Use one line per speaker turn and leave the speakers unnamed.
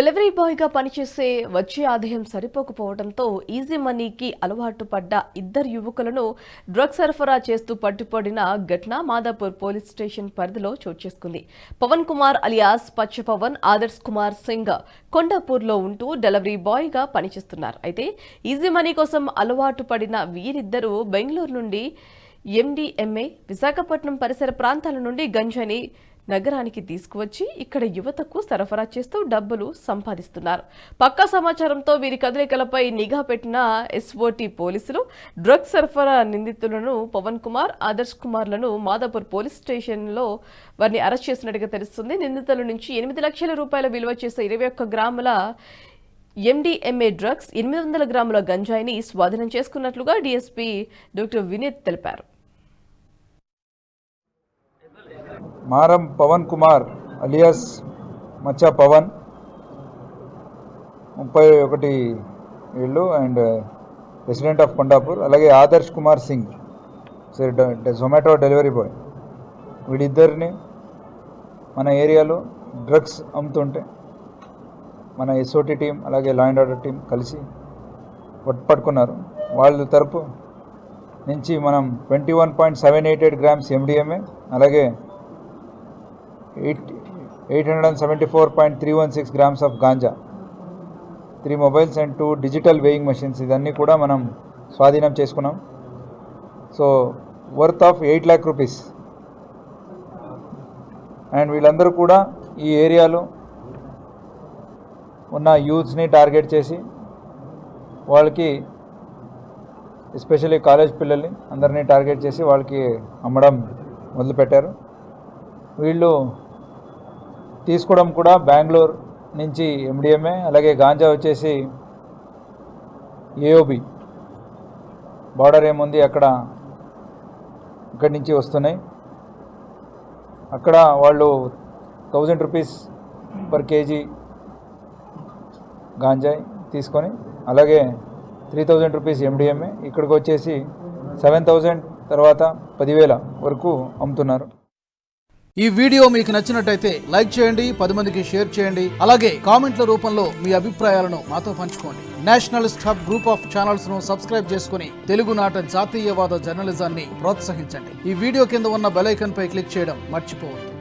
Delivery బాయ్గా పనిచేసే వచ్చే ఆదాయం సరిపోకపోవడంతో ఈజీ మనీకి అలవాటు పడ్డ ఇద్దరు యువకులను డ్రగ్ సరఫరా చేస్తూ పట్టుపడిన ఘటన మాదాపూర్ పోలీస్ స్టేషన్ పరిధిలో చోటు చేసుకుంది. పవన్ కుమార్ అలియాస్ పచ్చ పవన్, ఆదర్శ్ కుమార్ సింగ్ కొండాపూర్లో ఉంటూ డెలివరీ బాయ్గా పనిచేస్తున్నారు. అయితే ఈజీ మనీ కోసం అలవాటు పడిన వీరిద్దరూ బెంగళూరు నుండి MDMA, విశాఖపట్నం పరిసర ప్రాంతాల నుండి గంజాయిని నగరానికి తీసుకువచ్చి ఇక్కడ యువతకు సరఫరా చేస్తూ డబ్బులు సంపాదిస్తున్నారు. పక్కా సమాచారంతో వీరి కదలికలపై నిఘా పెట్టిన SOT పోలీసులు డ్రగ్ సరఫరా నిందితులను పవన్ కుమార్, ఆదర్శ్ కుమార్లను మాదాపూర్ పోలీస్ స్టేషన్లో వారిని అరెస్ట్ చేసినట్టుగా తెలుస్తుంది. నిందితుల నుంచి 8 లక్షల రూపాయల విలువ చేసే 21 గ్రాముల MDMA డ్రగ్స్, 800 గ్రాముల గంజాయిని స్వాధీనం చేసుకున్నట్లుగా DSP డాక్టర్ వినీత్ తెలిపారు.
మారం పవన్ కుమార్ అలియాస్ మచ్చా పవన్ 31 ఏళ్ళు అండ్ రెసిడెంట్ ఆఫ్ కొండాపూర్. అలాగే ఆదర్శ్ కుమార్ సింగ్ జొమాటో డెలివరీ బాయ్. వీళ్ళిద్దరిని మన ఏరియాలో డ్రగ్స్ అమ్ముతుంటే మన SOT టీం అలాగే లా అండ్ ఆర్డర్ టీం కలిసి పట్టుకున్నారు. వాళ్ళ తరపు నుంచి మనం 21.788 గ్రామ్స్ MDMA, అలాగే 874.316 grams of ganja, 3 mobiles and 2 digital weighing machines, ఇదన్నీ కూడా మనం స్వాధీనం చేసుకున్నాం. So worth of 8 lakh rupees. And వీళ్ళందరూ కూడా ఈ ఏరియాలో ఉన్న యూత్స్ని టార్గెట్ చేసి వాళ్ళకి ఎస్పెషల్లీ కాలేజ్ పిల్లల్ని అందరినీ టార్గెట్ చేసి వాళ్ళకి అమ్మడం మొదలుపెట్టారు. వీళ్ళు తీసుకోవడం కూడా బెంగళూరు నుంచి MDMA, అలాగే గాంజా వచ్చేసి AOB బార్డర్ ఏముంది అక్కడి నుంచి వస్తున్నాయి. అక్కడ వాళ్ళు 1000 rupees per kg గాంజాయి తీసుకొని, అలాగే 3000 rupees MDMA, ఇక్కడికి వచ్చేసి 7000 తర్వాత 10,000 వరకు అమ్ముతున్నారు.
ఈ వీడియో మీకు నచ్చినట్టయితే లైక్ చేయండి, 10 మందికి షేర్ చేయండి. అలాగే కామెంట్ల రూపంలో మీ అభిప్రాయాలను మాతో పంచుకోండి. Nationalist hub group of channels ను సబ్స్క్రైబ్ చేసుకుని తెలుగునాట జాతీయవాద జర్నలిజాన్ని ప్రోత్సహించండి. ఈ వీడియో కింద ఉన్న బెల్ ఐకాన్ పై క్లిక్ చేయడం మర్చిపోవద్దు.